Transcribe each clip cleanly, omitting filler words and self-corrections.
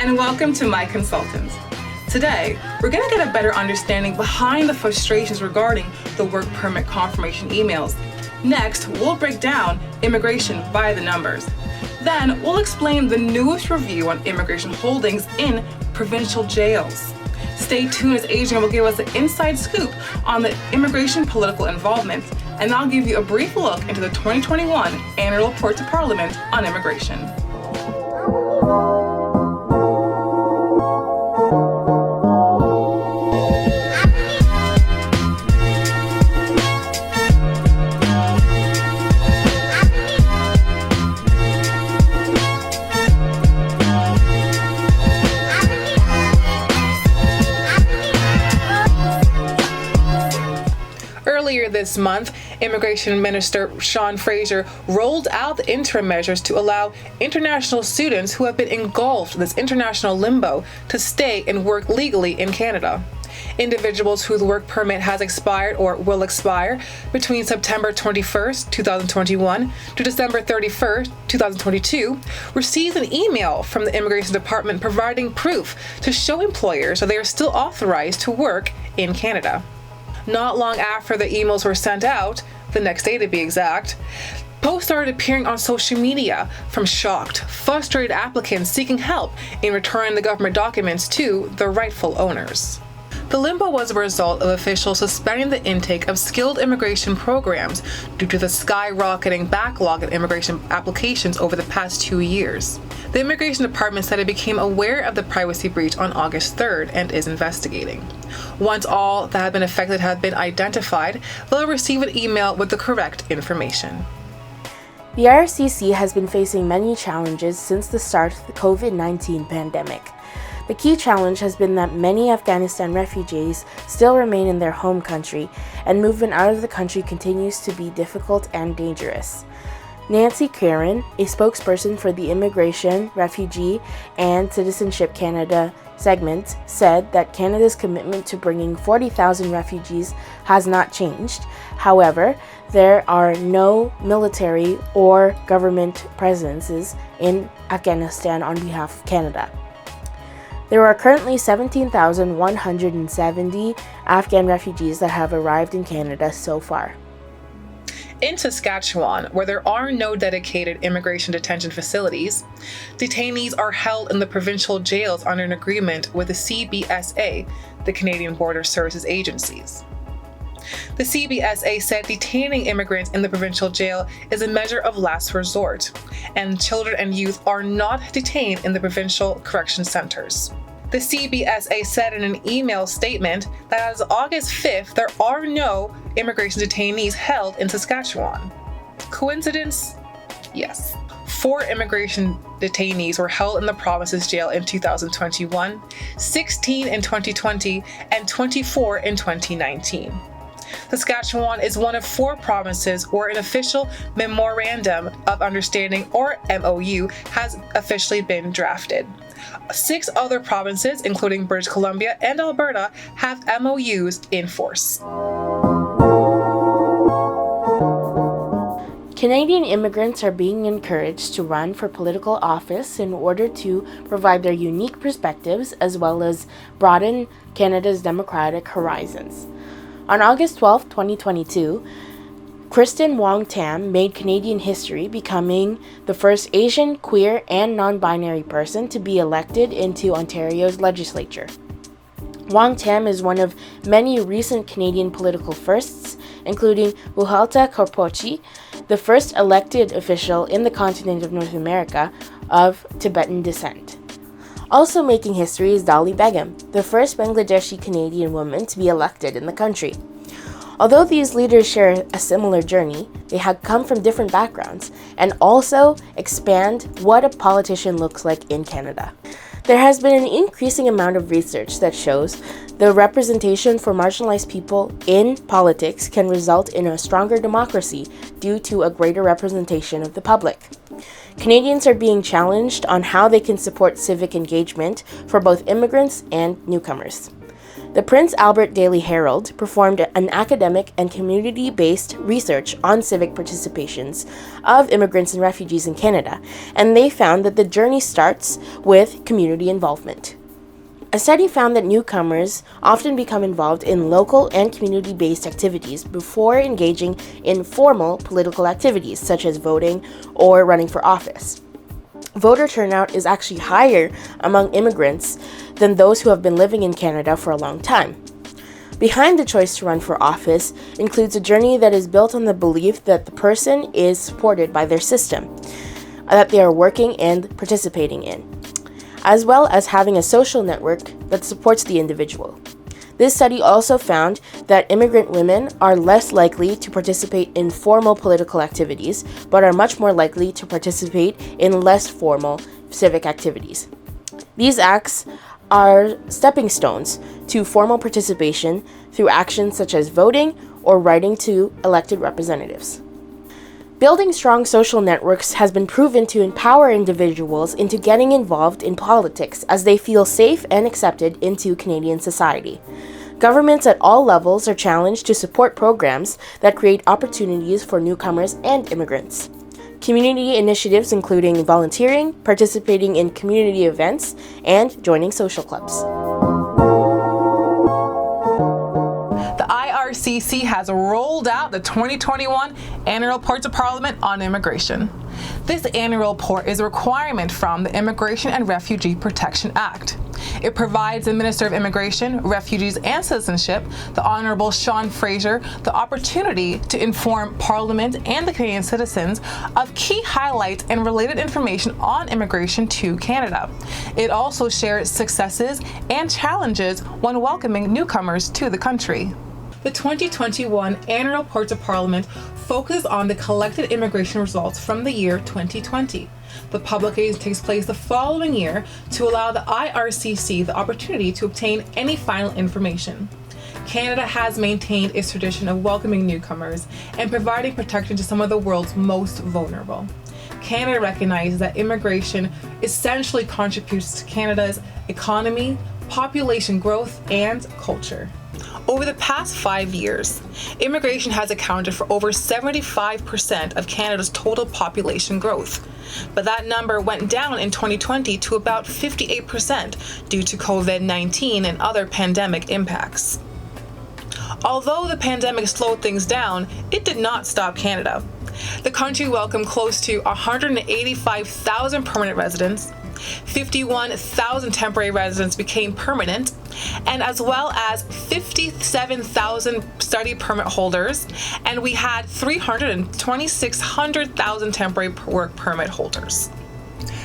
and welcome to My Consultant. Today, we're going to get a better understanding behind the frustrations regarding the work permit confirmation emails. Next, we'll break down immigration by the numbers. Then, we'll explain the newest review on immigration holdings in provincial jails. Stay tuned as Adrian will give us an inside scoop on the immigration political involvement, and I'll give you a brief look into the 2021 Annual Report to Parliament on immigration. Earlier this month, Immigration Minister Sean Fraser rolled out the interim measures to allow international students who have been engulfed in this international limbo to stay and work legally in Canada. Individuals whose work permit has expired or will expire between September 21st, 2021 to December 31st, 2022 receives an email from the Immigration Department providing proof to show employers that they are still authorized to work in Canada. Not long after the emails were sent out, the next day to be exact, posts started appearing on social media from shocked, frustrated applicants seeking help in returning the government documents to the rightful owners. The limbo was a result of officials suspending the intake of skilled immigration programs due to the skyrocketing backlog of immigration applications over the past 2 years. The Immigration Department said it became aware of the privacy breach on August 3rd and is investigating. Once all that have been affected have been identified, they'll receive an email with the correct information. The RCC has been facing many challenges since the start of the COVID-19 pandemic. The key challenge has been that many Afghanistan refugees still remain in their home country, and movement out of the country continues to be difficult and dangerous. Nancy Karen, a spokesperson for the Immigration, Refugee, and Citizenship Canada segment, said that Canada's commitment to bringing 40,000 refugees has not changed. However, there are no military or government presences in Afghanistan on behalf of Canada. There are currently 17,170 Afghan refugees that have arrived in Canada so far. In Saskatchewan, where there are no dedicated immigration detention facilities, detainees are held in the provincial jails under an agreement with the CBSA, the Canadian Border Services Agencies. The CBSA said detaining immigrants in the provincial jail is a measure of last resort, and children and youth are not detained in the provincial correction centers. The CBSA said in an email statement that as of August 5th, there are no immigration detainees held in Saskatchewan. Coincidence? Yes. 4 immigration detainees were held in the province's jail in 2021, 16 in 2020, and 24 in 2019. Saskatchewan is one of 4 provinces where an official Memorandum of Understanding, or MOU, has officially been drafted. 6 other provinces, including British Columbia and Alberta, have MOUs in force. Canadian immigrants are being encouraged to run for political office in order to provide their unique perspectives as well as broaden Canada's democratic horizons. On August 12, 2022, Kristen Wong-Tam made Canadian history, becoming the first Asian, queer, and non-binary person to be elected into Ontario's legislature. Wong-Tam is one of many recent Canadian political firsts, including Buhalta Korpochi, the first elected official in the continent of North America of Tibetan descent. Also making history is Dali Begum, the first Bangladeshi Canadian woman to be elected in the country. Although these leaders share a similar journey, they have come from different backgrounds and also expand what a politician looks like in Canada. There has been an increasing amount of research that shows the representation for marginalized people in politics can result in a stronger democracy due to a greater representation of the public. Canadians are being challenged on how they can support civic engagement for both immigrants and newcomers. The Prince Albert Daily Herald performed an academic and community-based research on civic participations of immigrants and refugees in Canada, and they found that the journey starts with community involvement. A study found that newcomers often become involved in local and community-based activities before engaging in formal political activities, such as voting or running for office. Voter turnout is actually higher among immigrants than those who have been living in Canada for a long time. Behind the choice to run for office includes a journey that is built on the belief that the person is supported by their system, that they are working and participating in, as well as having a social network that supports the individual. This study also found that immigrant women are less likely to participate in formal political activities, but are much more likely to participate in less formal civic activities. These acts are stepping stones to formal participation through actions such as voting or writing to elected representatives. Building strong social networks has been proven to empower individuals into getting involved in politics as they feel safe and accepted into Canadian society. Governments at all levels are challenged to support programs that create opportunities for newcomers and immigrants. Community initiatives including volunteering, participating in community events, and joining social clubs. The IRCC has rolled out the 2021 Annual Report to Parliament on Immigration. This annual report is a requirement from the Immigration and Refugee Protection Act. It provides the Minister of Immigration, Refugees and Citizenship, the Honourable Sean Fraser, the opportunity to inform Parliament and the Canadian citizens of key highlights and related information on immigration to Canada. It also shares successes and challenges when welcoming newcomers to the country. The 2021 Annual Report to Parliament focuses on the collected immigration results from the year 2020. The publication takes place the following year to allow the IRCC the opportunity to obtain any final information. Canada has maintained its tradition of welcoming newcomers and providing protection to some of the world's most vulnerable. Canada recognizes that immigration essentially contributes to Canada's economy, population growth, and culture. Over the past 5 years, immigration has accounted for over 75% of Canada's total population growth. But that number went down in 2020 to about 58% due to COVID-19 and other pandemic impacts. Although the pandemic slowed things down, it did not stop Canada. The country welcomed close to 185,000 permanent residents, 51,000 temporary residents became permanent, and as well as 57,000 study permit holders, and we had 2,600,000 temporary work permit holders.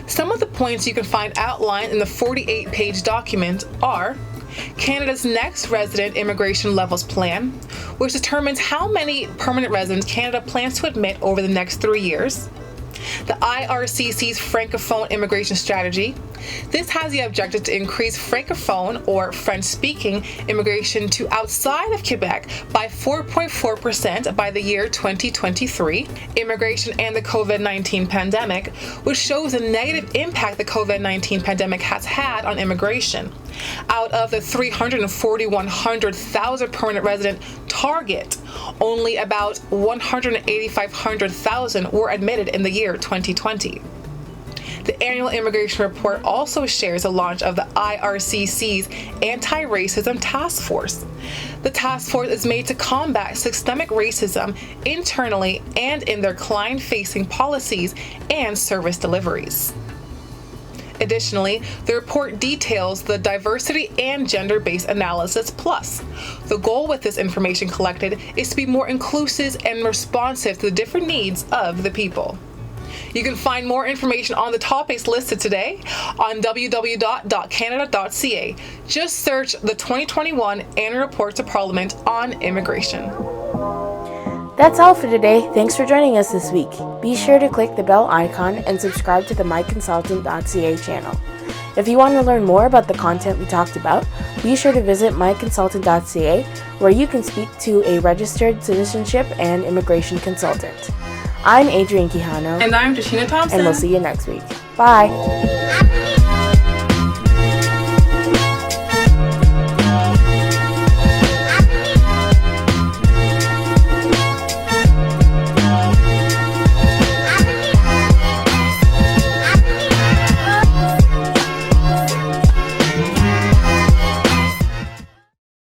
Some of the points you can find outlined in the 48-page document are Canada's next resident immigration levels plan, which determines how many permanent residents Canada plans to admit over the next 3 years. The IRCC's Francophone immigration strategy. This has the objective to increase Francophone or French-speaking immigration to outside of Quebec by 4.4% by the year 2023. Immigration and the COVID-19 pandemic, which shows the negative impact the COVID-19 pandemic has had on immigration. Out of the 341,000 permanent resident target, only about 185,000 were admitted in the year 2020. The annual immigration report also shares the launch of the IRCC's Anti-Racism Task Force. The task force is made to combat systemic racism internally and in their client-facing policies and service deliveries. Additionally, the report details the diversity and gender-based analysis plus. The goal with this information collected is to be more inclusive and responsive to the different needs of the people. You can find more information on the topics listed today on www.canada.ca. Just search the 2021 Annual Report to Parliament on Immigration. That's all for today. Thanks for joining us this week. Be sure to click the bell icon and subscribe to the MyConsultant.ca channel. If you want to learn more about the content we talked about, be sure to visit MyConsultant.ca, where you can speak to a registered citizenship and immigration consultant. I'm Adrienne Quijano. And I'm Tashina Thompson. And we'll see you next week. Bye.